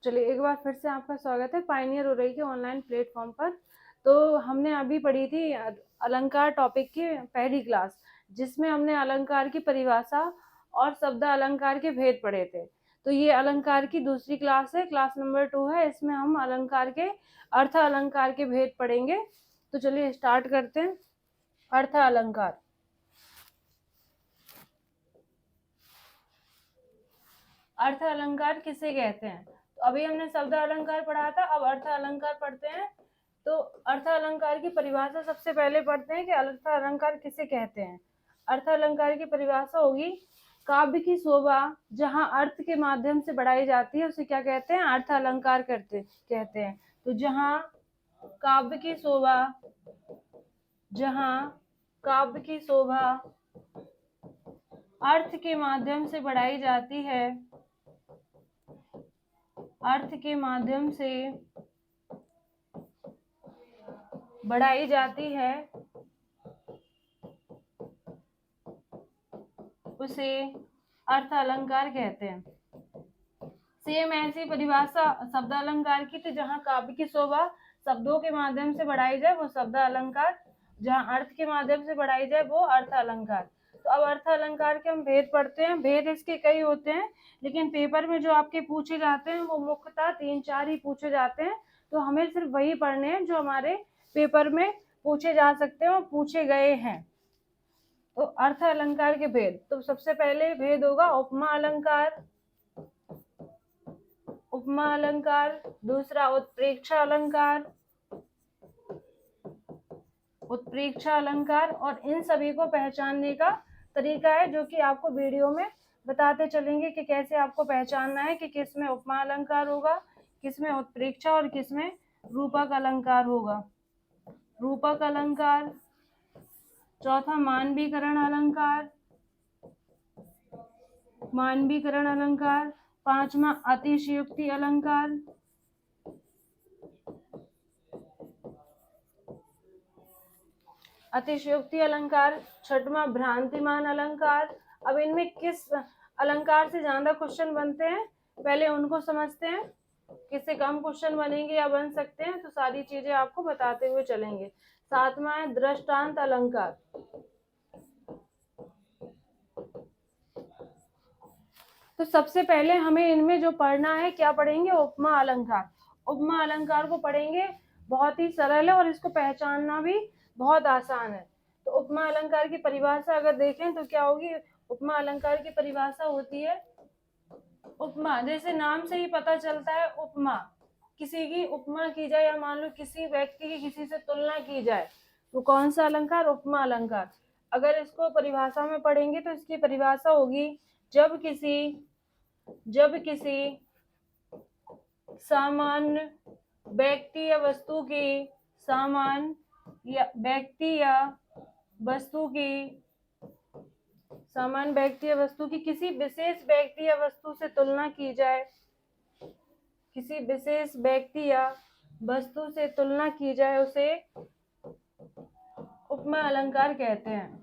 चलिए एक बार फिर से आपका स्वागत है पायनियर उरई के ऑनलाइन प्लेटफॉर्म पर। तो हमने अभी पढ़ी थी अलंकार टॉपिक की पहली क्लास, जिसमें हमने अलंकार की परिभाषा और शब्द अलंकार के भेद पढ़े थे। तो ये अलंकार की दूसरी क्लास है, क्लास नंबर 2 है। इसमें हम अलंकार के अर्थ अलंकार के भेद पढ़ेंगे। तो चलिए स्टार्ट करते हैं। अर्थ अलंकार। अर्थ अलंकार किसे कहते हैं? तो अभी हमने शब्द अलंकार पढ़ा था, अब अर्थ अलंकार पढ़ते हैं। तो अर्थ अलंकार की परिभाषा सबसे पहले पढ़ते हैं कि अर्थ अलंकार किसे कहते हैं। अर्थ अलंकार की परिभाषा होगी, काव्य की शोभा जहाँ अर्थ के माध्यम से बढ़ाई जाती है उसे क्या कहते हैं? अर्थ अलंकार कहते हैं। तो जहाँ काव्य की शोभा, जहाँ काव्य की शोभा अर्थ के माध्यम से बढ़ाई जाती है, अर्थ के माध्यम से बढ़ाई जाती है, उसे अर्थ अलंकार कहते हैं। सेम ऐसी परिभाषा शब्द अलंकार की थी, जहाँ काव्य की शोभा शब्दों के माध्यम से बढ़ाई जाए वो शब्द अलंकार, जहाँ अर्थ के माध्यम से बढ़ाई जाए वो अर्थ अलंकार। तो अब अर्थ अलंकार के हम भेद पढ़ते हैं। भेद इसके कई होते हैं, लेकिन पेपर में जो आपके पूछे जाते हैं वो मुख्यतः 3-4 ही पूछे जाते हैं। तो हमें सिर्फ वही पढ़ने हैं जो हमारे पेपर में पूछे जा सकते हैं और पूछे गए हैं। तो अर्थ अलंकार के भेद, तो सबसे पहले भेद होगा उपमा अलंकार, उपमा अलंकार। दूसरा उत्प्रेक्षा अलंकार, उत्प्रेक्षा अलंकार। और इन सभी को पहचानने का तरीका है जो कि आपको वीडियो में बताते चलेंगे कि कैसे आपको पहचानना है कि किस में उपमा अलंकार होगा, किस में उत्प्रेक्षा और किस में रूपक अलंकार होगा। रूपक अलंकार। चौथा मानवीकरण अलंकार, मानवीकरण अलंकार। पांचवा अतिशयोक्ति अलंकार, अतिशयोक्ति अलंकार। छठवां भ्रांतिमान अलंकार। अब इनमें किस अलंकार से ज्यादा क्वेश्चन बनते हैं पहले उनको समझते हैं, किससे कम क्वेश्चन बनेंगे या बन सकते हैं, तो सारी चीजें आपको बताते हुए चलेंगे। सातवां है दृष्टांत अलंकार। तो सबसे पहले हमें इनमें जो पढ़ना है, क्या पढ़ेंगे? उपमा अलंकार। उपमा अलंकार को पढ़ेंगे, बहुत ही सरल है और इसको पहचानना भी बहुत आसान है। तो उपमा अलंकार की परिभाषा अगर देखें तो क्या होगी? उपमा अलंकार की परिभाषा होती है, उपमा जैसे नाम से ही पता चलता है, उपमा किसी की उपमा की जाए या मान लो किसी व्यक्ति की किसी से तुलना की जाए, तो कौन सा अलंकार? उपमा अलंकार। अगर इसको परिभाषा में पढ़ेंगे तो इसकी परिभाषा होगी, जब किसी सामान्य व्यक्ति या वस्तु की, सामान्य या व्यक्ति या वस्तु की, सामान्य व्यक्ति या वस्तु की किसी विशेष व्यक्ति या वस्तु से तुलना की जाए, किसी विशेष व्यक्ति या वस्तु से तुलना की जाए, उसे उपमा अलंकार कहते हैं।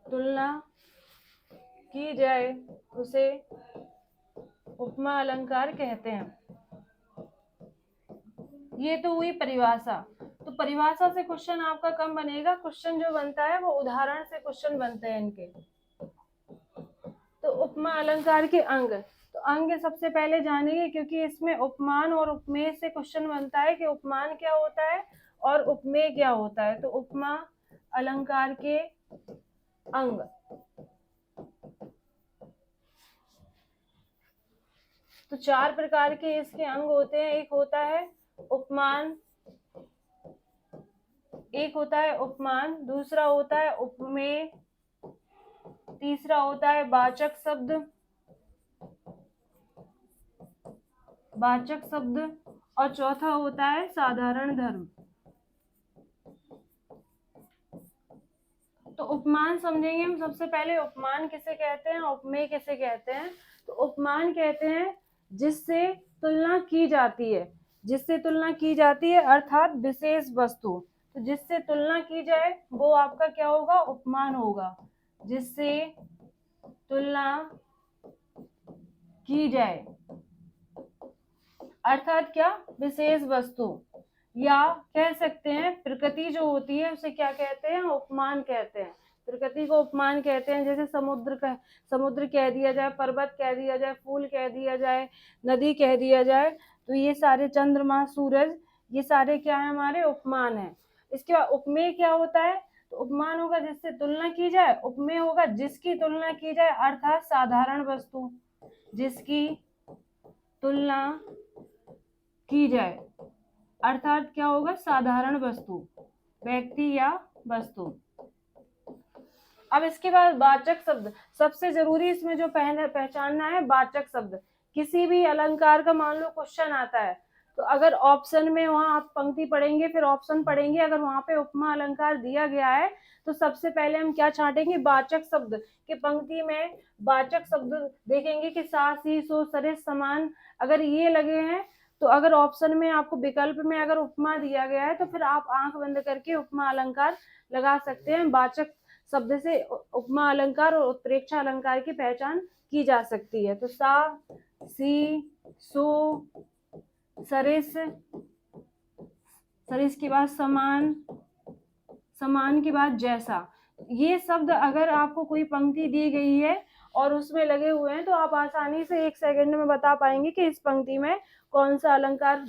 तुलना की जाए उसे उपमा अलंकार कहते हैं। ये तो हुई परिभाषा। तो परिभाषा से क्वेश्चन आपका कम बनेगा, क्वेश्चन जो बनता है वो उदाहरण से क्वेश्चन बनते हैं इनके। तो उपमा अलंकार के अंग, तो अंग सबसे पहले जानेंगे, क्योंकि इसमें उपमान और उपमेय से क्वेश्चन बनता है कि उपमान क्या होता है और उपमेय क्या होता है। तो उपमा अलंकार के अंग, तो 4 प्रकार के इसके अंग होते हैं। एक होता है उपमान, एक होता है उपमान, दूसरा होता है उपमेय, तीसरा होता है वाचक शब्द, वाचक शब्द, और चौथा होता है साधारण धर्म। तो उपमान समझेंगे हम सबसे पहले, उपमान किसे कहते हैं, उपमेय किसे कहते हैं। तो उपमान कहते हैं जिससे तुलना की जाती है, जिससे तुलना की जाती है अर्थात विशेष वस्तु, तो जिससे तुलना की जाए वो आपका क्या होगा? उपमान होगा। जिससे तुलना की जाए, अर्थात क्या, विशेष वस्तु, या कह सकते हैं प्रकृति जो होती है उसे क्या कहते हैं, उपमान कहते हैं। प्रकृति को उपमान कहते हैं। जैसे समुद्र कह दिया जाए, पर्वत कह दिया जाए, फूल कह दिया जाए, नदी कह दिया जाए, तो ये सारे चंद्रमा, सूरज, ये सारे क्या है, हमारे उपमान है। इसके बाद उपमेय क्या होता है, तो उपमान होगा जिससे तुलना की जाए, उपमेय होगा जिसकी तुलना की जाए, अर्थात साधारण वस्तु, जिसकी तुलना की जाए, अर्थात क्या होगा, साधारण वस्तु, व्यक्ति या वस्तु। अब इसके बाद वाचक शब्द, सबसे जरूरी इसमें जो पहचानना है, वाचक शब्द। किसी भी अलंकार का मान लो क्वेश्चन आता है, तो अगर ऑप्शन में वहां आप पंक्ति पढ़ेंगे, फिर ऑप्शन पढ़ेंगे, अगर वहां पे उपमा अलंकार दिया गया है तो सबसे पहले हम क्या छांटेंगे, वाचक शब्द की पंक्ति में वाचक शब्द देखेंगे कि सा, सी, सो, सरिस, समान, अगर ये लगे हैं तो अगर ऑप्शन में आपको विकल्प में अगर उपमा दिया गया है तो फिर आप आंख बंद करके उपमा अलंकार लगा सकते हैं। वाचक शब्द से उपमा अलंकार और उत्प्रेक्षा अलंकार की पहचान की जा सकती है। तो सा, सी, सो, सरिस, सरिस के बाद समान, समान के बाद जैसा, ये शब्द अगर आपको कोई पंक्ति दी गई है और उसमें लगे हुए हैं तो आप आसानी से 1 सेकंड में बता पाएंगे कि इस पंक्ति में कौन सा अलंकार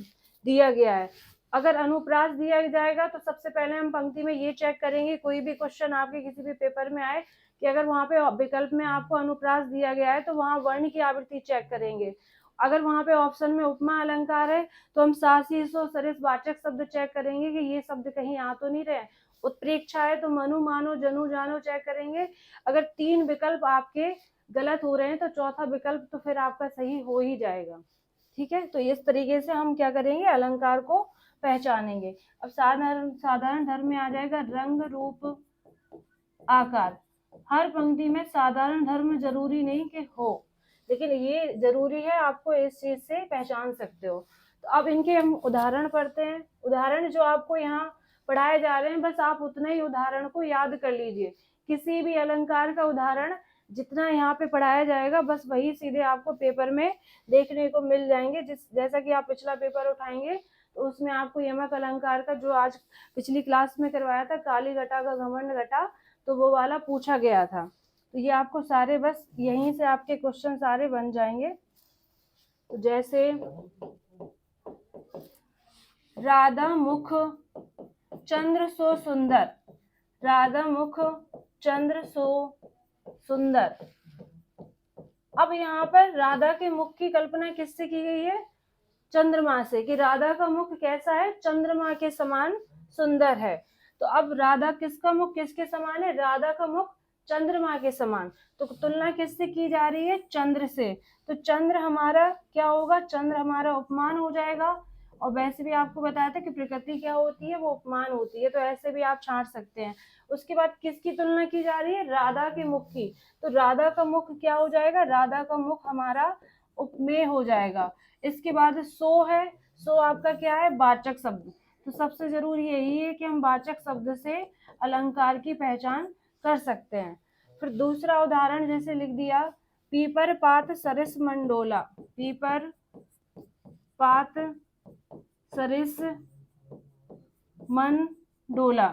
दिया गया है। अगर अनुप्रास दिया जाएगा तो सबसे पहले हम पंक्ति में ये चेक करेंगे, कोई भी क्वेश्चन आपके किसी भी पेपर में आए कि अगर वहां पे विकल्प में आपको अनुप्रास दिया गया है तो वहां वर्ण की आवृत्ति चेक करेंगे। अगर वहां पे ऑप्शन में उपमा अलंकार है तो हम सा, सी, सो, सरिस वाचक शब्द चेक करेंगे कि ये शब्द कहीं आ तो नहीं रहे। उत्प्रेक्षा है तो मनु, मानो, जनु, जानो चेक करेंगे। अगर 3 विकल्प आपके गलत हो रहे हैं तो चौथा विकल्प तो फिर आपका सही हो ही जाएगा। ठीक है, तो इस तरीके से हम क्या करेंगे, अलंकार को पहचानेंगे। अब साधारण धर्म में आ जाएगा रंग, रूप, आकार। हर पंक्ति में साधारण धर्म जरूरी नहीं कि हो, लेकिन ये जरूरी है, आपको इस चीज से पहचान सकते हो। तो अब इनके हम उदाहरण पढ़ते हैं। उदाहरण जो आपको यहाँ पढ़ाए जा रहे हैं, बस आप उतना ही उदाहरण को याद कर लीजिए। किसी भी अलंकार का उदाहरण जितना यहाँ पे पढ़ाया जाएगा बस वही सीधे आपको पेपर में देखने को मिल जाएंगे। जैसा कि आप पिछला पेपर उठाएंगे तो उसमें आपको यमक अलंकार का जो आज पिछली क्लास में करवाया था, काली घटा का घमंड घटा, तो वो वाला पूछा गया था। तो ये आपको सारे बस यहीं से आपके क्वेश्चन सारे बन जाएंगे। तो जैसे राधा मुख चंद्र सो सुंदर, राधा मुख चंद्र सो सुंदर। अब यहाँ पर राधा के मुख की कल्पना किससे की गई है, चंद्रमा से, कि राधा का मुख कैसा है, चंद्रमा के समान सुंदर है। तो अब राधा किसका मुख किसके समान है, राधा का मुख चंद्रमा के समान। तो तुलना किससे की जा रही है, चंद्र से। तो चंद्र हमारा क्या होगा, चंद्र हमारा उपमान हो जाएगा। और वैसे भी आपको बताया था कि प्रकृति क्या होती है, वो उपमान होती है, तो ऐसे भी आप छांट सकते हैं। उसके बाद किसकी तुलना की जा रही है, राधा के मुख की। तो राधा का मुख क्या हो जाएगा, राधा का मुख हमारा उपमेय हो जाएगा। इसके बाद सो है, सो आपका क्या है, वाचक शब्द। तो सबसे जरूरी यही है कि हम वाचक शब्द से अलंकार की पहचान कर सकते हैं। फिर दूसरा उदाहरण जैसे लिख दिया, पीपर पात सरिस मंडोला, पीपर पात सरिस मन डोला।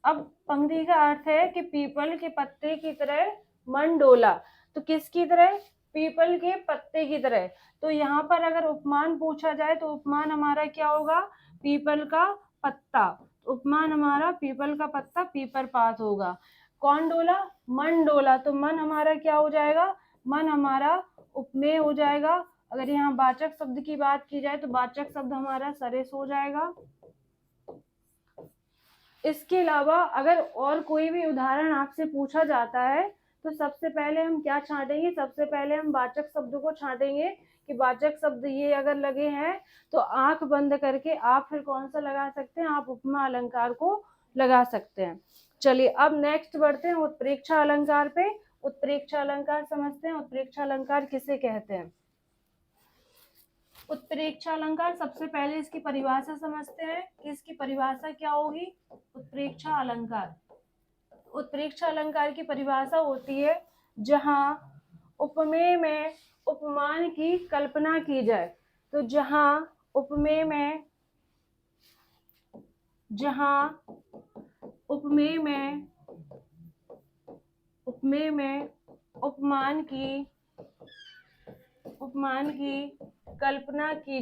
अब पंक्ति का अर्थ है कि पीपल के पत्ते की तरह मन डोला। तो किसकी तरह, पीपल के पत्ते की तरह। तो यहाँ पर अगर उपमान पूछा जाए तो उपमान हमारा क्या होगा, पीपल का पत्ता। उपमान हमारा पीपल का पत्ता, पीपर पात होगा। कौन डोला, मन डोला। तो मन हमारा क्या हो जाएगा, मन हमारा उपमेय हो जाएगा। अगर यहाँ वाचक शब्द की बात की जाए तो वाचक शब्द हमारा सरिस हो जाएगा। इसके अलावा अगर और कोई भी उदाहरण आपसे पूछा जाता है तो सबसे पहले हम क्या छांटेंगे, सबसे पहले हम वाचक शब्द को छांटेंगे कि वाचक शब्द ये अगर लगे हैं तो आंख बंद करके आप फिर कौन सा लगा सकते हैं, आप उपमा अलंकार को लगा सकते हैं। चलिए अब नेक्स्ट बढ़ते हैं उत्प्रेक्षा अलंकार पे। उत्प्रेक्षा अलंकार समझते हैं, उत्प्रेक्षा अलंकार किसे कहते हैं। उत्प्रेक्षा अलंकार, सबसे पहले इसकी परिभाषा समझते हैं कि इसकी परिभाषा क्या होगी। उत्प्रेक्षा अलंकार, उत्प्रेक्षा अलंकार की परिभाषा होती है जहां उपमेय में उपमान की कल्पना की जाए। तो जहां उपमेय में उपमान की कल्पना की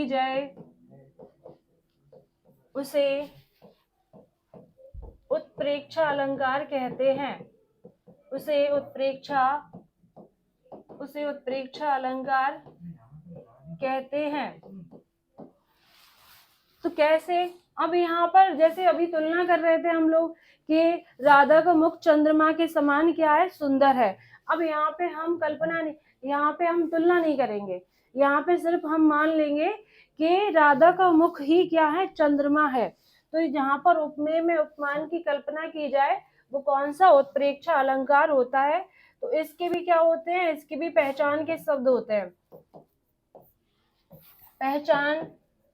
जाए उसे उत्प्रेक्षा अलंकार कहते हैं। उसे उत्प्रेक्षा अलंकार कहते हैं। तो कैसे? अब यहाँ पर जैसे अभी तुलना कर रहे थे हम लोग कि राधा का मुख चंद्रमा के समान क्या है, सुंदर है। अब यहाँ पे हम यहाँ पे हम तुलना नहीं करेंगे, यहाँ पे सिर्फ हम मान लेंगे कि राधा का मुख ही क्या है, चंद्रमा है। तो जहाँ पर उपमेय में उपमान की कल्पना की जाए वो कौन सा, उत्प्रेक्षा अलंकार होता है। तो इसके भी क्या होते हैं, इसकी भी पहचान के शब्द होते हैं। पहचान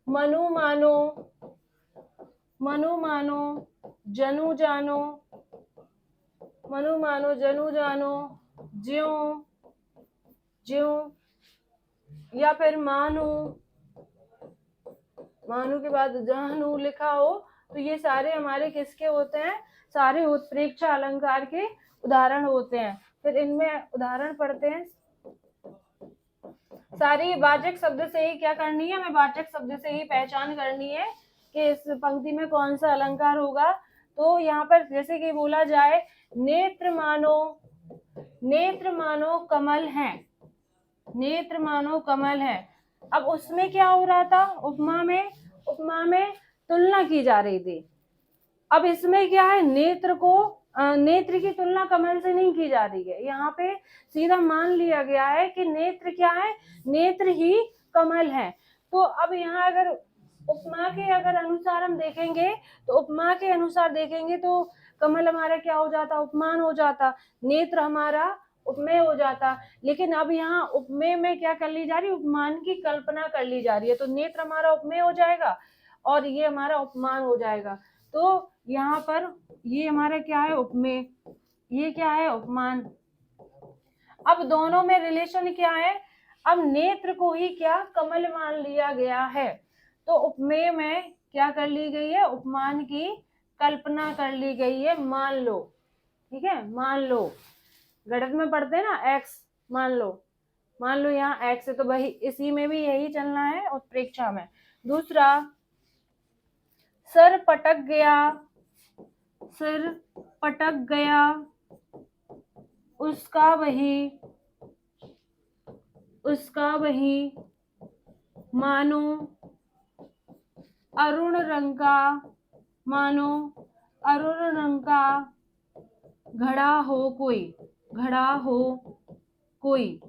मनु मानो जनु जानो ज्यों या फिर मानु के बाद जहनु लिखा हो। तो ये सारे हमारे किसके होते हैं, सारे उत्प्रेक्षा अलंकार के उदाहरण होते हैं। फिर इनमें उदाहरण पढ़ते हैं। सारी वाचक शब्द से ही क्या करनी है, हमें वाचक शब्द से ही पहचान करनी है कि इस पंक्ति में कौन सा अलंकार होगा। तो यहाँ पर जैसे कि बोला जाए नेत्र मानो कमल है। अब उसमें क्या हो रहा था, उपमा में तुलना की जा रही थी। अब इसमें क्या है, नेत्र की तुलना कमल से नहीं की जा रही है। यहाँ पे सीधा मान लिया गया है कि नेत्र क्या है, नेत्र ही कमल है। तो अब यहाँ अगर उपमा के अनुसार हम देखेंगे, तो उपमा के अनुसार देखेंगे तो कमल हमारा क्या हो जाता, उपमान हो जाता, नेत्र हमारा उपमेय हो जाता। लेकिन अब यहाँ उपमेय में क्या कर ली जा रही है, उपमान की कल्पना कर ली जा रही है। तो नेत्र हमारा उपमेय हो जाएगा और ये हमारा उपमान हो जाएगा। तो यहाँ पर ये हमारा क्या है, उपमेय, ये क्या है, उपमान। अब दोनों में रिलेशन क्या है, अब नेत्र को ही क्या कमल मान लिया गया है। तो उपमेय में क्या कर ली गई है, उपमान की कल्पना कर ली गई है, मान लो। ठीक है, मान लो, गणित में पढ़ते हैं ना, x मान लो यहाँ x है, तो वही इसी में भी यही चलना है उत्प्रेक्षा में। दूसरा, सिर पटक गया उसका वही मानो अरुण रंग का घड़ा हो कोई।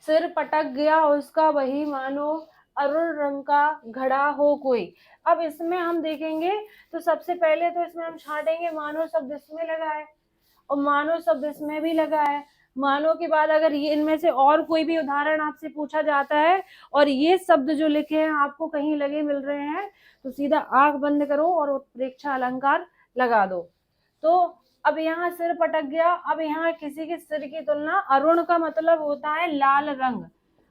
सिर पटक गया उसका वही मानो अरुण रंग का घड़ा हो कोई। अब इसमें हम देखेंगे तो सबसे पहले तो इसमें हम छांटेंगे मानो शब्द इसमें लगा है और मानो शब्द इसमें भी लगा है। मानो के बाद अगर ये इनमें से और कोई भी उदाहरण आपसे पूछा जाता है और ये शब्द जो लिखे हैं आपको कहीं लगे मिल रहे हैं, तो सीधा आंख बंद करो और उत्प्रेक्षा अलंकार लगा दो। तो अब यहाँ सिर पटक गया, अब यहाँ किसी के सिर की तुलना, अरुण का मतलब होता है लाल रंग,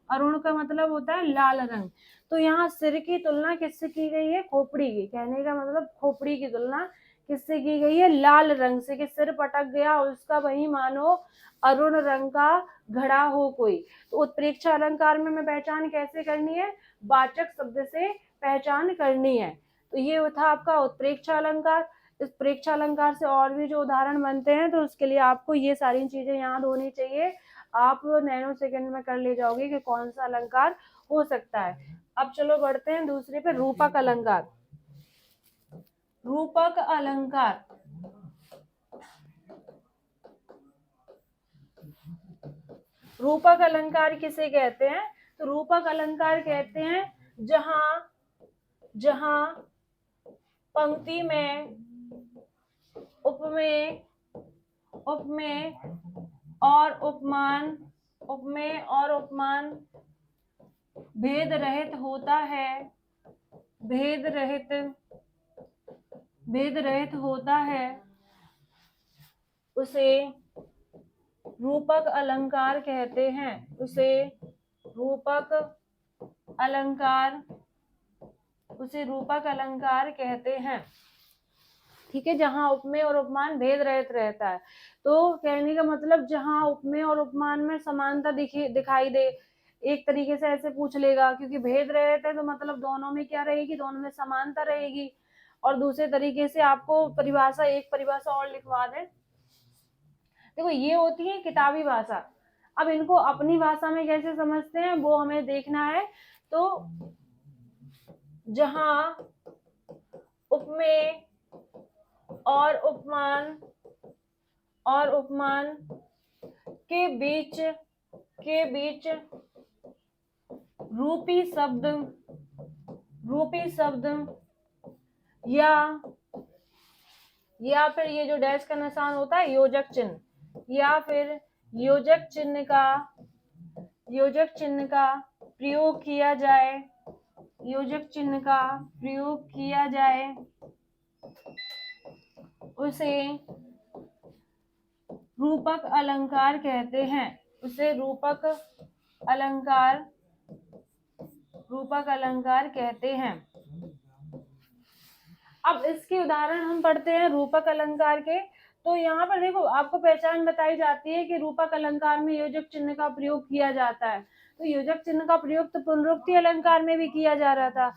अरुण का मतलब होता है लाल रंग। तो यहाँ सिर की तुलना किससे की गई है, खोपड़ी की, कहने का मतलब खोपड़ी की तुलना किससे की गई है, लाल रंग से, कि सिर पटक गया उसका वही मानो अरुण रंग का घड़ा हो कोई। तो उत्प्रेक्षा अलंकार में हमें पहचान कैसे करनी है, वाचक शब्द से पहचान करनी है। तो ये था आपका उत्प्रेक्षा अलंकार। इस प्रेक्षा अलंकार से और भी जो उदाहरण बनते हैं, तो उसके लिए आपको ये सारी चीजें याद होनी चाहिए। आप नैनो सेकंड में कर ले जाओगे कि कौन सा अलंकार हो सकता है। अब चलो बढ़ते हैं दूसरे पे, रूपक अलंकार। रूपक अलंकार, रूपक अलंकार किसे कहते हैं, तो रूपक अलंकार कहते हैं जहां पंक्ति में उपमेय और उपमान भेद रहित होता है, उसे रूपक अलंकार कहते हैं, उसे रूपक अलंकार, उसे रूपक अलंकार कहते हैं। ठीक है, जहां उपमेय और उपमान भेद रहित रहता है। तो कहने का मतलब जहां उपमेय और उपमान में समानता दिखाई दे, एक तरीके से ऐसे पूछ लेगा, क्योंकि भेद रहित है तो मतलब दोनों में क्या रहेगी, दोनों में समानता रहेगी। और दूसरे तरीके से आपको परिभाषा, एक परिभाषा और लिखवा दे। देखो ये होती है किताबी भाषा। अब इनको अपनी भाषा में कैसे समझते हैं वो हमें देखना है। तो जहां उपमेय और उपमान के बीच रूपी शब्द या फिर ये जो डैश का निशान होता है योजक चिन्ह, या फिर योजक चिन्ह का प्रयोग किया जाए, योजक चिन्ह का प्रयोग किया जाए, उसे रूपक अलंकार कहते हैं, उसे रूपक अलंकार कहते हैं। अब इसके उदाहरण हम पढ़ते हैं रूपक अलंकार के। तो यहाँ पर देखो आपको पहचान बताई जाती है कि रूपक अलंकार में योजक चिन्ह का प्रयोग किया जाता है। तो योजक चिन्ह का प्रयोग तो पुनरुक्ति अलंकार में भी किया जा रहा था,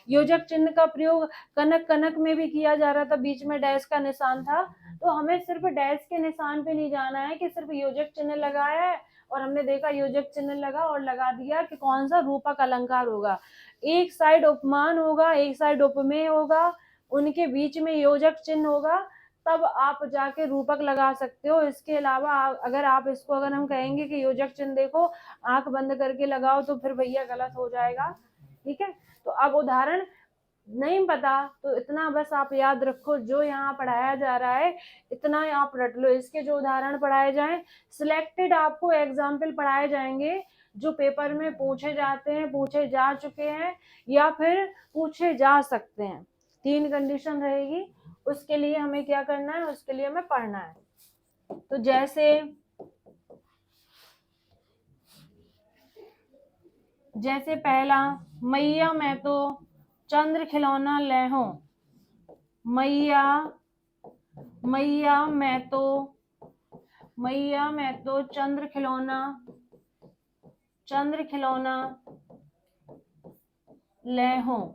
योजक चिन्ह का प्रयोग कनक में भी किया जा रहा था, बीच में डैश का निशान था। तो हमें सिर्फ डैश के निशान पे नहीं जाना है कि सिर्फ योजक चिन्ह लगाया है और हमने देखा योजक चिन्ह लगा और लगा दिया कि कौन सा रूपक अलंकार होगा। एक साइड उपमान होगा, एक साइड उपमेय होगा, उनके बीच में योजक चिन्ह होगा, तब आप जाके रूपक लगा सकते हो। इसके अलावा अगर हम कहेंगे कि योजक चिन्ह देखो आंख बंद करके लगाओ तो फिर भैया गलत हो जाएगा। ठीक है, तो अब उदाहरण नहीं पता तो इतना बस आप याद रखो, जो यहाँ पढ़ाया जा रहा है इतना आप रट लो। इसके जो उदाहरण पढ़ाए जाएं, सिलेक्टेड आपको एग्जाम्पल पढ़ाए जाएंगे जो पेपर में पूछे जाते हैं, पूछे जा चुके हैं या फिर पूछे जा सकते हैं। 3 कंडीशन रहेगी, उसके लिए हमें क्या करना है, उसके लिए हमें पढ़ना है। तो जैसे पहला, मैया मैं तो चंद्र खिलौना ले हूं, मैया मैं तो चंद्र खिलौना ले हूं,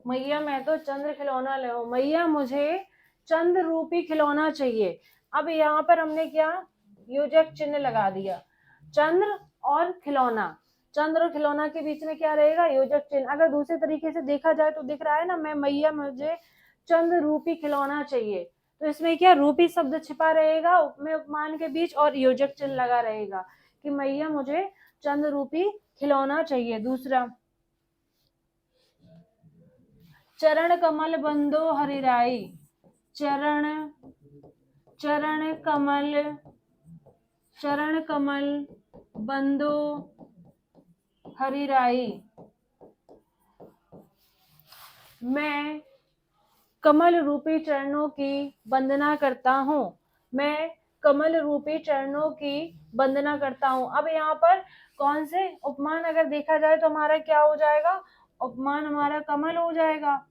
मैया मैं तो चंद्र खिलौना ले हूं, मैया मुझे चंद्र रूपी खिलौना चाहिए। अब यहाँ पर हमने क्या योजक चिन्ह लगा दिया, चंद्र और खिलौना, चंद्र और खिलौना के बीच में क्या रहेगा, योजक चिन्ह। अगर दूसरे तरीके से देखा जाए तो दिख रहा है ना, मैं मैया मुझे चंद्र रूपी खिलौना चाहिए, तो इसमें क्या रूपी शब्द छिपा रहेगा उपमेय उपमान के बीच और योजक चिन्ह लगा रहेगा कि मैया मुझे चंद्र रूपी खिलौना चाहिए। दूसरा, चरण कमल बंदो हरिराई, चरण कमल बंदो हरिराई, मैं कमल रूपी चरणों की वंदना करता हूँ, मैं कमल रूपी चरणों की वंदना करता हूँ। अब यहाँ पर कौन से उपमान अगर देखा जाए तो हमारा क्या हो जाएगा, उपमान हमारा कमल हो जाएगा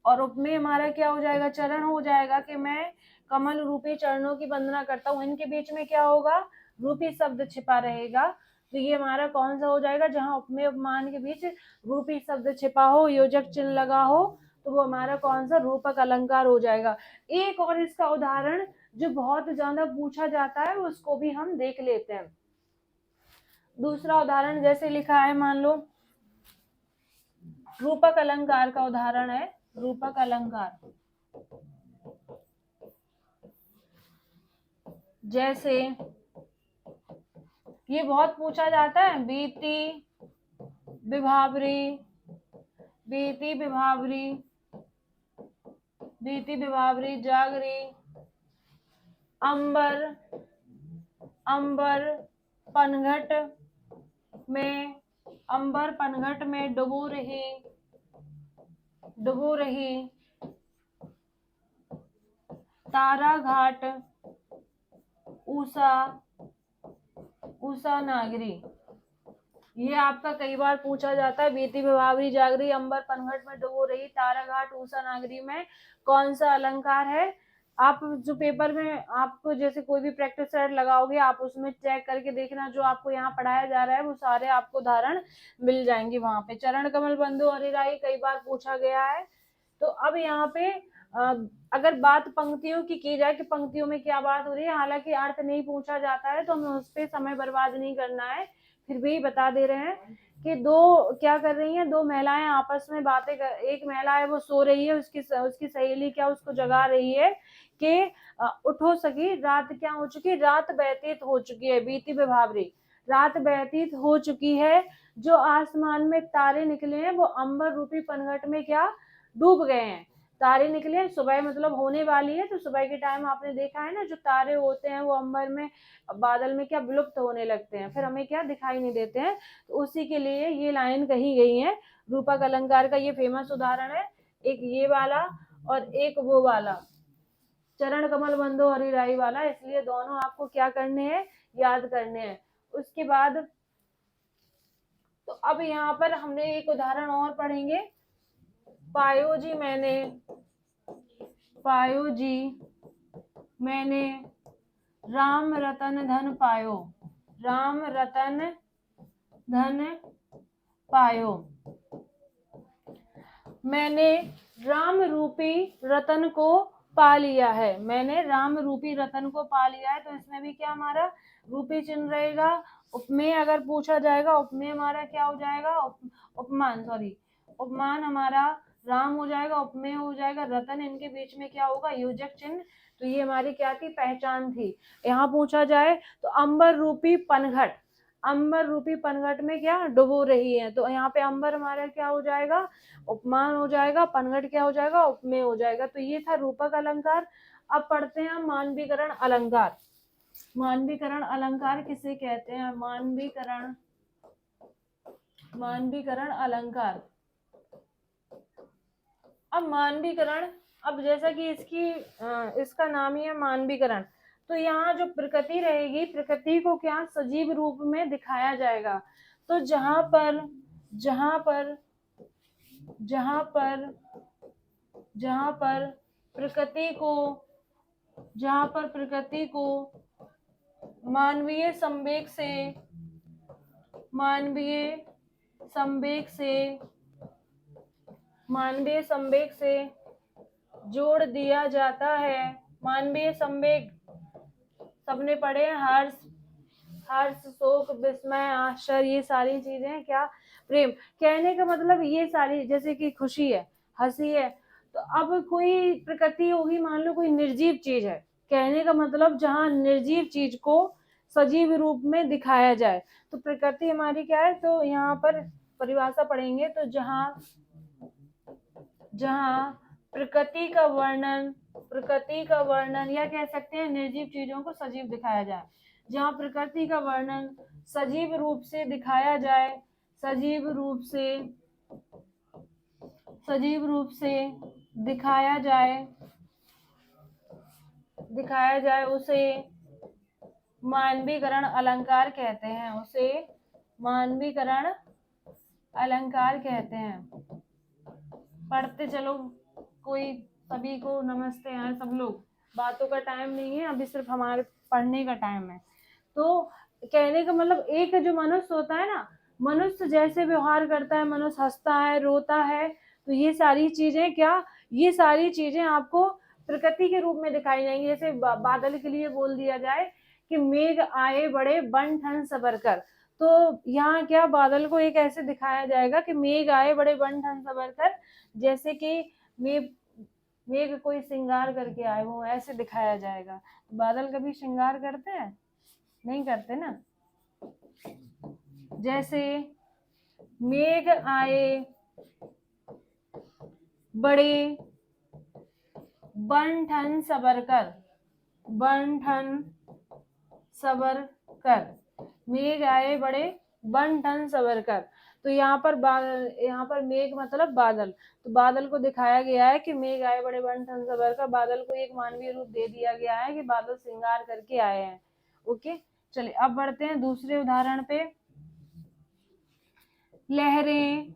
और उपमेय हमारा क्या हो जाएगा, चरण हो जाएगा कि मैं कमल रूपी चरणों की वंदना करता हूँ। इनके बीच में क्या होगा, रूपी शब्द छिपा रहेगा। तो ये हमारा कौन सा हो जाएगा, जहां उपमेय उपमान के बीच रूपी शब्द छिपा हो, योजक चिन्ह लगा हो, तो वो हमारा कौन सा रूपक अलंकार हो जाएगा। एक और इसका उदाहरण जो बहुत ज्यादा पूछा जाता है उसको भी हम देख लेते हैं। दूसरा उदाहरण जैसे लिखा है, मान लो रूपक अलंकार का उदाहरण है, रूपक अलंकार जैसे ये बहुत पूछा जाता है, बीती विभावरी जागरी, अंबर पनघट में डूबू रही, तारा घाट उषा, उषा नागरी, ये आपका कई बार पूछा जाता है। बीती विभावरी जाग रही, अंबर पनघट में डुबो रही, तारा घाट उषा नागरी में कौन सा अलंकार है? आप जो पेपर में आपको जैसे कोई भी प्रैक्टिस सेट लगाओगे, आप उसमें चेक करके देखना, जो आपको यहाँ पढ़ाया जा रहा है वो सारे आपको उदाहरण मिल जाएंगे वहां पे। चरण कमल बंधु हरिराई कई बार पूछा गया है। तो अब यहाँ पे अगर बात पंक्तियों की जाए कि पंक्तियों में क्या बात हो रही है, हालांकि अर्थ नहीं पूछा जाता है तो हमें उस पर समय बर्बाद नहीं करना है, फिर भी बता दे रहे हैं कि दो क्या कर रही हैं, दो महिलाएं आपस में बातें कर, एक महिला है वो सो रही है, उसकी सहेली क्या उसको जगा रही है कि उठो सखी, रात क्या हो चुकी, रात व्यतीत हो चुकी है, बीती विभावरी, रात व्यतीत हो चुकी है, जो आसमान में तारे निकले हैं वो अंबर रूपी पनघट में क्या डूब गए हैं। तारे निकले, सुबह मतलब होने वाली है, तो सुबह के टाइम आपने देखा है ना, जो तारे होते हैं वो अंबर में बादल में क्या विलुप्त होने लगते हैं, फिर हमें क्या दिखाई नहीं देते हैं। तो उसी के लिए ये लाइन कही गई है। रूपक अलंकार का ये फेमस उदाहरण है, एक ये वाला और एक वो वाला, चरण कमल बंधु हरिराई वाला, इसलिए दोनों आपको क्या करने हैं, याद करने हैं। उसके बाद तो अब यहाँ पर हमने एक उदाहरण और पढ़ेंगे। पायो जी मैंने, पायो जी मैंने राम रतन धन पायो, राम रतन धन पायो, मैंने राम रूपी रतन को पा लिया है, मैंने राम रूपी रतन को पा लिया है। तो इसमें भी क्या हमारा रूपी चिन्ह रहेगा। उपमेय अगर पूछा जाएगा, उपमेय हमारा क्या हो जाएगा, उपमान, सॉरी उपमान हमारा राम हो जाएगा, उपमेय हो जाएगा रतन, इनके बीच में क्या होगा, योजक चिन्ह। तो ये हमारी क्या थी, पहचान थी। यहाँ पूछा जाए तो अंबर रूपी पनघट, अंबर रूपी पनघट में क्या डुबो रही है, तो यहाँ पे अंबर हमारा क्या हो जाएगा, उपमान हो जाएगा, पनघट क्या हो जाएगा, उपमेय हो जाएगा। तो ये था रूपक अलंकार। अब पढ़ते हैं मानवीकरण अलंकार। मानवीकरण अलंकार किसे कहते हैं, मानवीकरण, मानवीकरण अलंकार। अब मानवीकरण, अब जैसा कि इसका नाम ही है मानवीकरण, तो यहाँ जो प्रकृति रहेगी, प्रकृति को क्या सजीव रूप में दिखाया जाएगा। तो जहां पर प्रकृति को मानवीय संवेग से जोड़ दिया जाता है। मानवीय संवेग सबने पढ़े, हर्ष, शोक, विस्मय, आश्चर्य, ये सारी चीजें क्या, प्रेम। कहने का मतलब ये सारी, जैसे कि खुशी है, हंसी है, तो अब कोई प्रकृति होगी, मान लो कोई निर्जीव चीज है, कहने का मतलब जहाँ निर्जीव चीज को सजीव रूप में दिखाया जाए, तो प्रकृति हमारी क्या है। तो यहाँ पर परिभाषा पढ़ेंगे, तो जहाँ प्रकृति का वर्णन या कह सकते हैं निर्जीव चीजों को सजीव दिखाया जाए, जहाँ प्रकृति का वर्णन सजीव रूप से दिखाया जाए, सजीव रूप से दिखाया जाए, उसे मानवीकरण अलंकार कहते हैं, उसे मानवीकरण अलंकार कहते हैं। पढ़ते चलो, कोई सभी को नमस्ते हैं सब लोग, बातों का टाइम नहीं है, अभी सिर्फ हमारे पढ़ने का टाइम है। तो कहने का मतलब एक जो मनुष्य होता है ना, मनुष्य जैसे व्यवहार करता है, मनुष्य हंसता है, रोता है, तो ये सारी चीजें क्या, ये सारी चीजें आपको प्रकृति के रूप में दिखाई जाएंगी। जैसे बादल के लिए बोल दिया जाए कि मेघ आए बड़े बन ठन सबर कर, तो यहाँ क्या बादल को एक ऐसे दिखाया जाएगा कि मेघ आए बड़े बन ठन सबर कर, जैसे कि मेघ कोई श्रृंगार करके आए हो, ऐसे दिखाया जाएगा। बादल कभी श्रृंगार करते हैं, नहीं करते ना। जैसे मेघ आए बड़े बन ठन सबर कर, बन ठन सबर कर, मेघ आए बड़े बन ठन सबर कर। तो यहाँ पर मेघ मतलब बादल, तो बादल को दिखाया गया है कि मेघ आए बड़े बन ठन सबर कर, बादल को एक मानवीय रूप दे दिया गया है कि बादल श्रृंगार करके आए हैं। ओके, चलिए अब बढ़ते हैं दूसरे उदाहरण पे। लहरें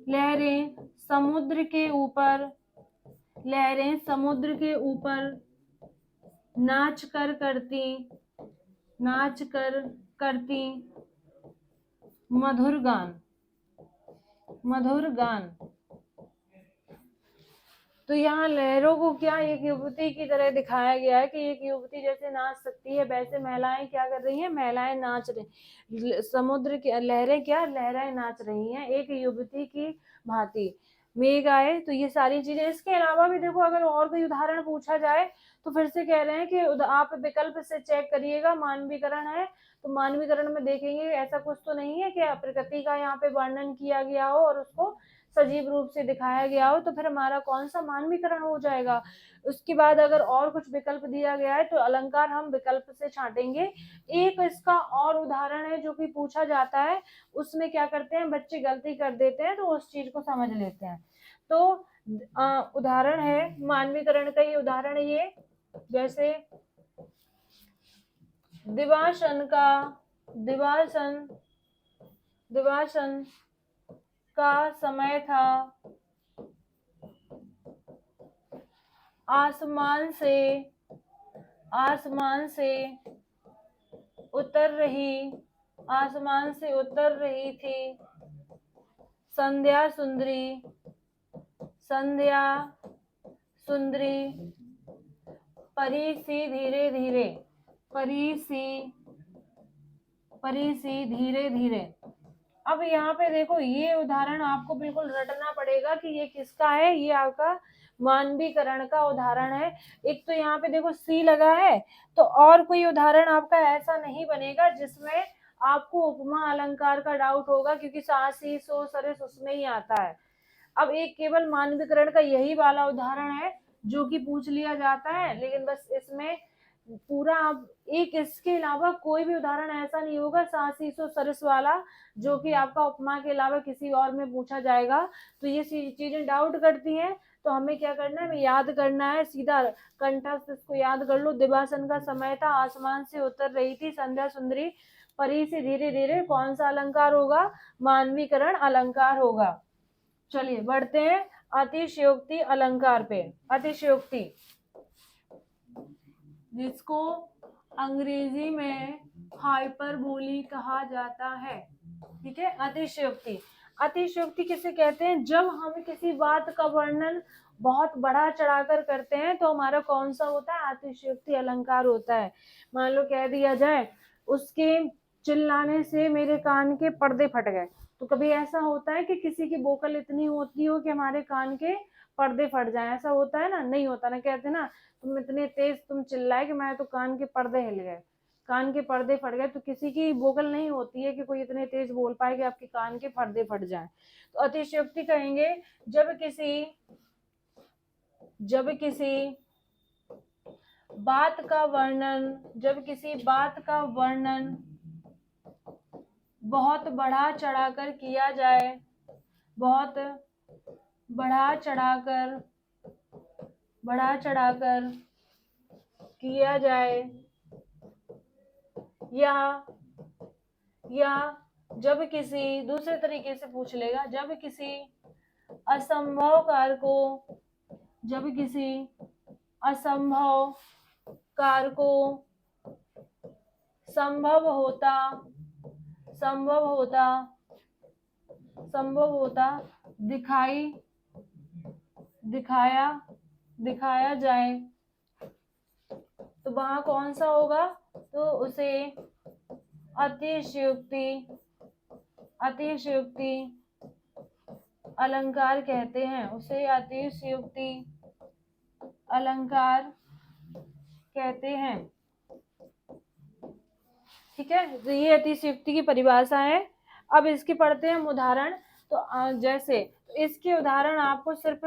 लहरें समुद्र के ऊपर, लहरें समुद्र के ऊपर नाच कर करती मधुर गान, मधुर गान। तो यहाँ लहरों को क्या एक युवती की तरह दिखाया गया है कि एक युवती जैसे नाच सकती है, वैसे महिलाएं क्या कर रही हैं, महिलाएं नाच रही, समुद्र की लहरें क्या, लहरें नाच रही हैं एक युवती की भांति। मेघ आए, तो ये सारी चीजें। इसके अलावा भी देखो, अगर और कोई उदाहरण पूछा जाए तो फिर से कह रहे हैं कि आप विकल्प से चेक करिएगा। मानवीकरण है तो मानवीकरण में देखेंगे ऐसा कुछ तो नहीं है कि प्रकृति का यहाँ पे वर्णन किया गया हो और उसको सजीव रूप से दिखाया गया हो, तो फिर हमारा कौन सा मानवीकरण हो जाएगा। उसके बाद अगर और कुछ विकल्प दिया गया है तो अलंकार हम विकल्प से छांटेंगे। एक इसका और उदाहरण है जो कि पूछा जाता है, उसमें क्या करते हैं बच्चे गलती कर देते हैं, तो उस चीज को समझ लेते हैं। तो उदाहरण है मानवीकरण का, ये उदाहरण ये जैसे दिवासन का समय था, आसमान से उतर रही थी संध्या सुंदरी परी सी धीरे धीरे। अब यहाँ पे देखो, ये उदाहरण आपको बिल्कुल रटना पड़ेगा कि ये किसका है। ये आपका मानवीकरण का उदाहरण है। एक तो यहाँ पे देखो सी लगा है, तो और कोई उदाहरण आपका ऐसा नहीं बनेगा जिसमें आपको उपमा अलंकार का डाउट होगा, क्योंकि सा सी सो सरिस उसमें ही आता है। अब एक केवल मानवीकरण का यही वाला उदाहरण है जो कि पूछ लिया जाता है, लेकिन बस इसमें पूरा आप एक, इसके अलावा कोई भी उदाहरण ऐसा नहीं होगा सासीसो सरस वाला जो कि आपका उपमा के अलावा किसी और में पूछा जाएगा। तो ये चीजें डाउट करती हैं, तो हमें क्या करना है, हमें याद करना है, सीधा कंठस्थ इसको याद कर लो। दिवासन का समय था, आसमान से उतर रही थी संध्या सुंदरी परी से धीरे धीरे, कौन सा अलंकार होगा, मानवीकरण अलंकार होगा। चलिए बढ़ते हैं अतिशयोक्ति अलंकार पे। अतिशयोक्ति जिसको अंग्रेजी में हाइपरबोली कहा जाता है, ठीक है। अतिशयोक्ति किसे कहते हैं, जब हम किसी बात का वर्णन बहुत बढ़ा चढ़ाकर करते हैं तो हमारा कौन सा होता है, अतिशयोक्ति अलंकार होता है। मान लो कह दिया जाए उसके चिल्लाने से मेरे कान के पर्दे फट गए, तो कभी ऐसा होता है कि किसी की वोकल इतनी होती हो कि हमारे कान के पर्दे फट जाए, ऐसा होता है ना, नहीं होता ना, कहते ना तुम इतने तेज तुम चिल्लाए कि मैं तो कान के पर्दे हिल गए, कान के पर्दे फट गए। तो किसी की वोकल नहीं होती है कि कोई इतने तेज बोल पाए कि आपके कान के पर्दे फट जाएं। तो अतिशयोक्ति कहेंगे जब किसी बात का वर्णन बहुत बढ़ा चढ़ाकर किया जाए, बहुत बढ़ा चढ़ाकर किया जाए, या जब किसी, दूसरे तरीके से पूछ लेगा, जब किसी असंभव कार्य को संभव होता दिखाया जाए, तो वहां कौन सा होगा, तो उसे अतिशयोक्ति अलंकार कहते हैं, उसे अतिशयोक्ति अलंकार कहते हैं, ठीक है। तो ये अतिशयोक्ति की परिभाषा है। अब इसकी पढ़ते हैं हम उदाहरण। तो जैसे इसके उदाहरण आपको सिर्फ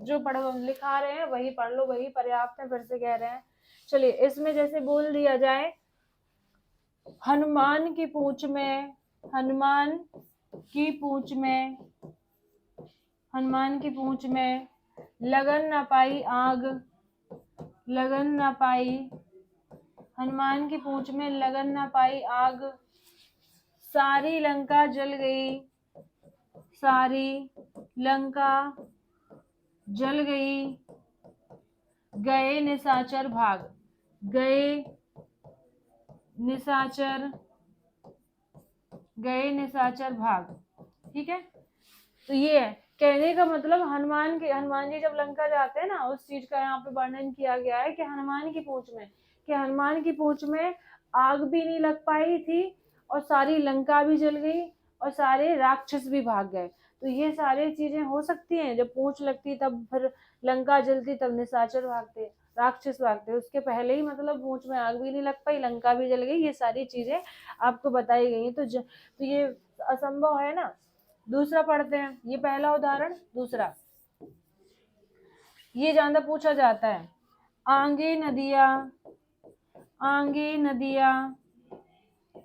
जो लिखा रहे हैं वही पढ़ लो, वही पर्याप्त है, फिर से कह रहे हैं। चलिए इसमें जैसे बोल दिया जाए, हनुमान की पूंछ में लगन न पाई हनुमान की पूंछ में लगन न पाई आग, सारी लंका जल गई, सारी लंका जल गई, गए निशाचर भाग, गए निशाचर, गए निशाचर भाग। ठीक है, तो ये है कहने का मतलब हनुमान जी जब लंका जाते हैं ना, उस चीज का यहाँ पे वर्णन किया गया है कि हनुमान की पूंछ में आग भी नहीं लग पाई थी और सारी लंका भी जल गई और सारे राक्षस भी भाग गए। तो ये सारी चीजें हो सकती हैं, जब पूंछ लगती तब फिर लंका जलती, तब निशाचर भागते, राक्षस भागते। उसके पहले ही मतलब पूंछ में आग भी नहीं लग पाई, लंका भी जल गई, ये सारी चीजें आपको बताई गई। तो ये असंभव है ना। दूसरा पढ़ते हैं, ये पहला उदाहरण। दूसरा, ये ज्यादा पूछा जाता है। आगे नदियां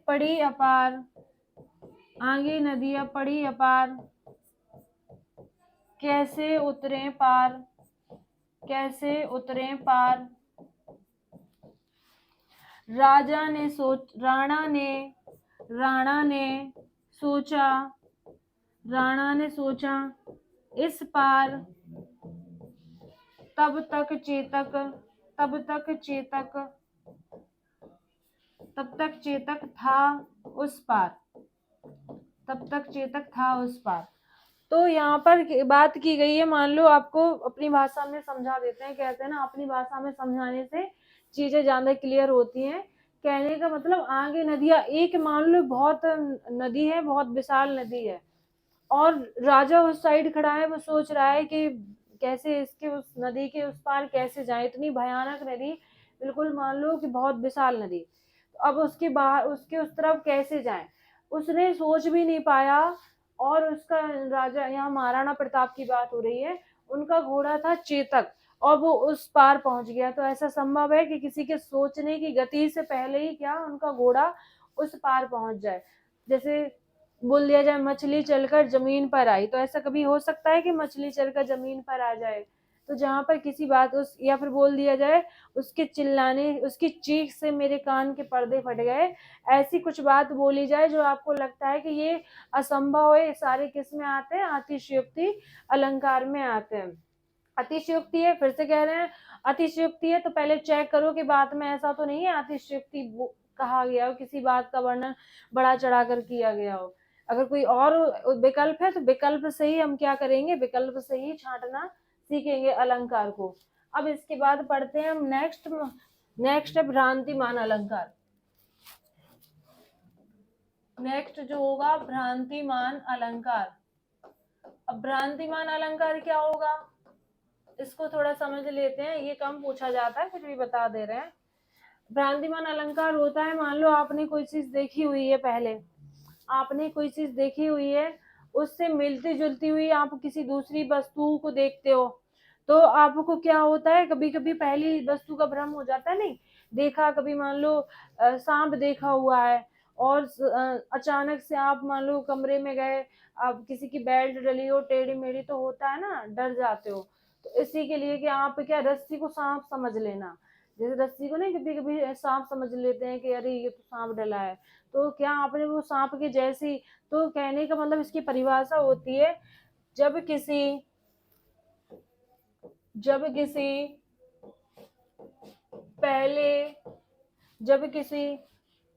पड़ी अपार, आगे नदियां पड़ी अपार, कैसे उतरे पार, कैसे उतरे पार। राणा ने सोचा इस पार, तब तक चेतक था उस पार, तो यहाँ पर बात की गई है। मान लो आपको अपनी भाषा में समझा देते हैं, कहते हैं ना अपनी भाषा में समझाने से चीजें ज्यादा क्लियर होती हैं। कहने का मतलब आगे नदियां, एक मान लो बहुत नदी है, बहुत विशाल नदी है और राजा उस साइड खड़ा है, वो सोच रहा है कि कैसे इसके उस नदी के उस पार कैसे जाए। इतनी भयानक नदी, बिल्कुल मान लो कि बहुत विशाल नदी, तो अब उसके बाहर उसके उस तरफ कैसे जाए, उसने सोच भी नहीं पाया। और उसका राजा, यहाँ महाराणा प्रताप की बात हो रही है, उनका घोड़ा था चेतक और वो उस पार पहुंच गया। तो ऐसा संभव है कि किसी के सोचने की गति से पहले ही क्या उनका घोड़ा उस पार पहुंच जाए। जैसे बोल दिया जाए मछली चलकर जमीन पर आई, तो ऐसा कभी हो सकता है कि मछली चलकर जमीन पर आ जाए। तो जहां पर किसी बात उस, या फिर बोल दिया जाए उसके चिल्लाने, उसकी चीख से मेरे कान के पर्दे फट गए, ऐसी कुछ बात बोली जाए जो आपको लगता है कि ये असंभव है। सारे किस में आते हैं, अतिशयोक्ति अलंकार में आते हैं। अतिशयोक्ति है, फिर से कह रहे हैं अतिशयोक्ति है, तो पहले चेक करो कि बात में ऐसा तो नहीं है अतिशयोक्ति कहा गया हो, किसी बात का वर्णन बढ़ा चढ़ा कर किया गया हो। अगर कोई और विकल्प है तो विकल्प से ही हम क्या करेंगे, विकल्प से ही छांटना सीखेंगे अलंकार को। अब इसके बाद पढ़ते हैं हम नेक्स्ट है भ्रांतिमान अलंकार। नेक्स्ट जो होगा भ्रांतिमान अलंकार। अब भ्रांतिमान अलंकार क्या होगा, इसको थोड़ा समझ लेते हैं, ये कम पूछा जाता है, फिर भी बता दे रहे हैं। भ्रांतिमान अलंकार होता है, मान लो आपने कोई चीज देखी हुई है, पहले आपने कोई चीज देखी हुई है, उससे मिलती जुलती हुई आप किसी दूसरी वस्तु को देखते हो, तो आपको क्या होता है, कभी कभी पहली वस्तु का भ्रम हो जाता है। नहीं देखा, कभी मान लो सांप देखा हुआ है और अचानक से आप मान लो कमरे में गए, आप किसी की बेल्ट डली हो टेढ़ी मेढ़ी, तो होता है ना, डर जाते हो। तो इसी के लिए कि आप क्या रस्सी को सांप समझ लेना, जैसे रस्सी को नहीं कभी कभी सांप समझ लेते हैं कि अरे ये तो सांप डला है, तो क्या आपने वो सांप के जैसी। तो कहने का मतलब इसकी परिभाषा होती है, जब किसी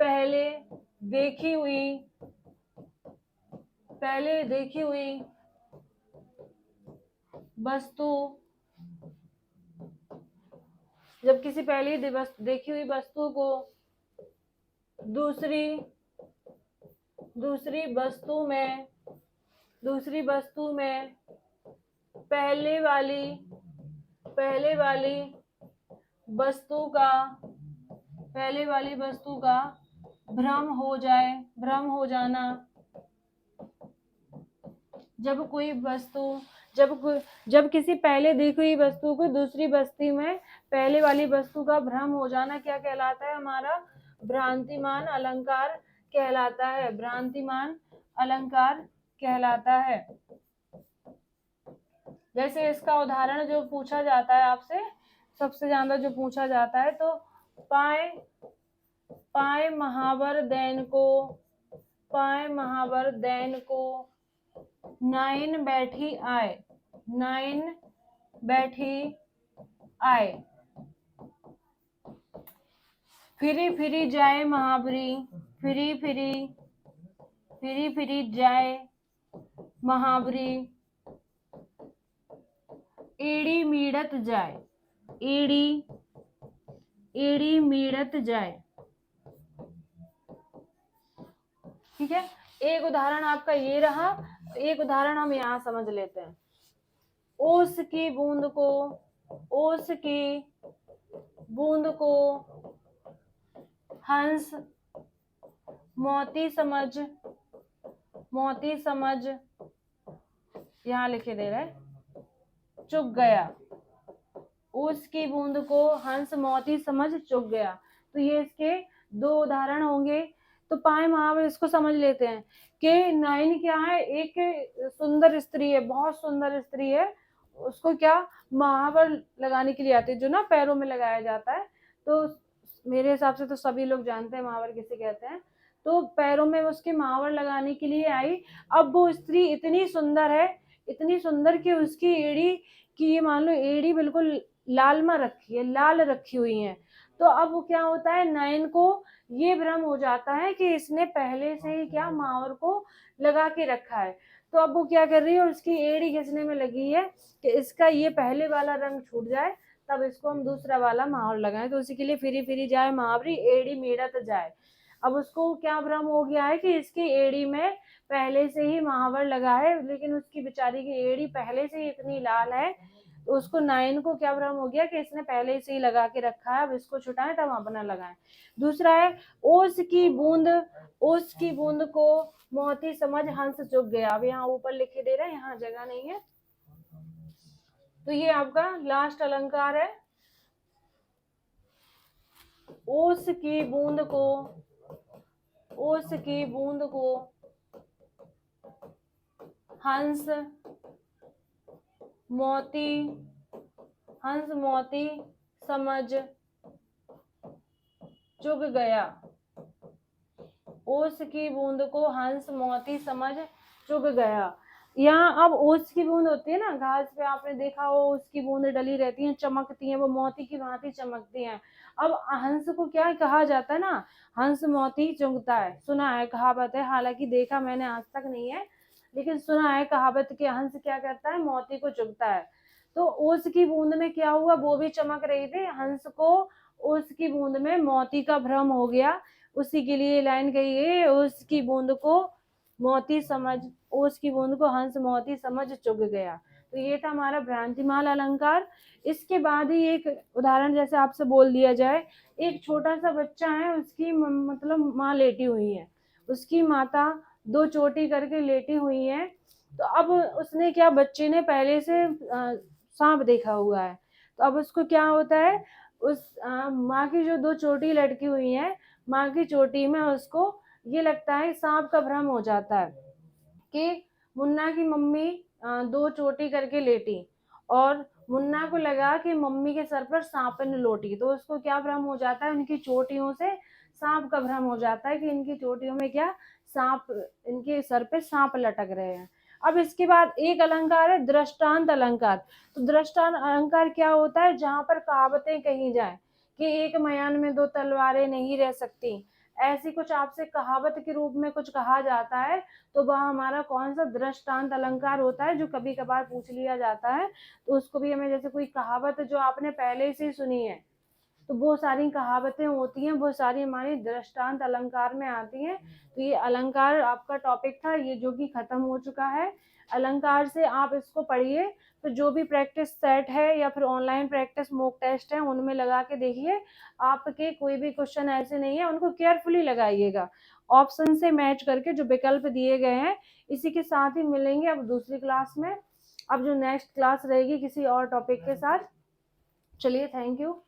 पहले देखी हुई वस्तु, जब किसी पहले देखी हुई वस्तु को दूसरी वस्तु में पहले वाली वस्तु का भ्रम हो जाना। जब किसी पहले देखी हुई वस्तु को दूसरी वस्तु में पहले वाली वस्तु का भ्रम हो जाना क्या कहलाता है, हमारा भ्रांतिमान अलंकार कहलाता है। भ्रांतिमान अलंकार कहलाता है। जैसे इसका उदाहरण जो पूछा जाता है आपसे, सबसे ज्यादा जो पूछा जाता है, तो पाए महावर दैन को, पाए महावर दैन को, नाइन बैठी आए, नाइन बैठी आए, फिरी फिरी जाए महावरी, फिरी फिरी, फिरी फिरी जाए महावरी, एड़ी मीड़त जाए, एड़ी, एड़ी मीड़त जाए। ठीक है, एक उदाहरण आपका ये रहा, एक उदाहरण हम यहाँ समझ लेते हैं। ओस की बूंद को, ओस की बूंद को हंस मोती समझ, मोती समझ, यहाँ लिखे दे रहे चुग गया, ओस की बूंद को हंस मोती समझ चुग गया। तो ये इसके दो उदाहरण होंगे। तो पाए महावर इसको समझ लेते हैं कि नाइन क्या है, एक सुंदर स्त्री है, बहुत सुंदर स्त्री है, उसको क्या महावर लगाने के लिए आती है, जो ना पैरों में लगाया जाता है। तो मेरे हिसाब से तो सभी लोग जानते हैं महावर किसे कहते हैं। तो पैरों में उसके महावर लगाने के लिए आई। अब वो स्त्री इतनी सुंदर है, इतनी सुंदर कि उसकी एड़ी की, ये मान लो एड़ी बिल्कुल लालमा रखी है, लाल रखी हुई है। तो अब वो क्या होता है, नयन को ये भ्रम हो जाता है कि इसने पहले से ही क्या महावर को लगा के रखा है। तो अब वो क्या कर रही है, उसकी एड़ी घिसने में लगी है कि इसका ये पहले वाला रंग छूट जाए, तब इसको हम दूसरा वाला महावर लगाएं। तो उसी के लिए फिरी फिरी जाए महावरी, एड़ी मेड़त जाए। अब उसको क्या भ्रम हो गया है कि इसकी एड़ी में पहले से ही महावर लगा है, लेकिन उसकी बेचारी की एड़ी पहले से ही इतनी लाल है, तो उसको नाइन को क्या भ्रम हो गया कि इसने पहले से ही लगा के रखा है, अब इसको छुटाएं तब अपना लगाएं। दूसरा है ओस की बूंद, ओस की बूंद को मोती समझ हंस चुग गया। अब यहाँ ऊपर लिखे दे रहे हैं, यहाँ जगह नहीं है। तो ये आपका लास्ट अलंकार है। ओस की बूंद को, ओस की बूंद को हंस मोती, हंस मोती समझ चुग गया, ओस की बूंद को हंस मोती समझ चुग गया। यहाँ अब ओस की बूंद होती है ना, घास पे आपने देखा हो, उसकी बूंद डली रहती हैं, चमकती हैं, वो मोती की भांति चमकती हैं। अब हंस को क्या कहा जाता है ना, हंस मोती चुगता है, सुना है, कहावत है, हालांकि देखा मैंने आज तक नहीं है, लेकिन सुना है कहावत कि हंस क्या करता है, मोती को चुगता है। तो ओस की बूंद में क्या हुआ, वो भी चमक रही थी, हंस को ओस की बूंद में मोती का भ्रम हो गया, उसी के लिए लाइन गई है, ओस की बूंद को मोती समझ, ओस की बूंद को हंस मोती समझ चुग गया। तो ये था हमारा भ्रांतिमाल अलंकार। इसके बाद ही एक उदाहरण जैसे आपसे बोल दिया जाए, एक छोटा सा बच्चा है, उसकी मतलब माँ लेटी हुई है, उसकी माता दो चोटी करके लेटी हुई है। तो अब उसने क्या, बच्चे ने पहले से सांप देखा हुआ है, तो अब उसको क्या होता है, उस माँ की जो दो चोटी लटकी हुई है, माँ की चोटी में उसको ये लगता है, सांप का भ्रम हो जाता है कि मुन्ना की मम्मी दो चोटी करके लेटी, और मुन्ना को लगा कि मम्मी के सर पर सांपन लोटी। तो उसको क्या भ्रम हो जाता है, उनकी चोटियों से सांप का भ्रम हो जाता है कि इनकी चोटियों में क्या सांप, इनके सर पे सांप लटक रहे हैं। अब इसके बाद एक अलंकार है दृष्टांत अलंकार। तो दृष्टांत अलंकार क्या होता है, जहां पर कहावतें कही जाए कि एक मयान में दो तलवारें नहीं रह सकती, ऐसी कुछ आपसे कहावत के रूप में कुछ कहा जाता है, तो वह हमारा कौन सा दृष्टांत अलंकार होता है, जो कभी कभार पूछ लिया जाता है। तो उसको भी हमें, जैसे कोई कहावत जो आपने पहले से सुनी है, तो वो सारी कहावतें होती हैं, वो सारी हमारी दृष्टांत अलंकार में आती हैं। तो ये अलंकार आपका टॉपिक था, ये जो कि खत्म हो चुका है। अलंकार से आप इसको पढ़िए, तो जो भी प्रैक्टिस सेट है या फिर ऑनलाइन प्रैक्टिस मॉक टेस्ट है, उनमें लगा के देखिए, आपके कोई भी क्वेश्चन ऐसे नहीं है, उनको केयरफुली लगाइएगा, ऑप्शन से मैच करके जो विकल्प दिए गए हैं। इसी के साथ ही मिलेंगे अब दूसरी क्लास में, अब जो नेक्स्ट क्लास रहेगी किसी और टॉपिक के साथ। चलिए, थैंक यू।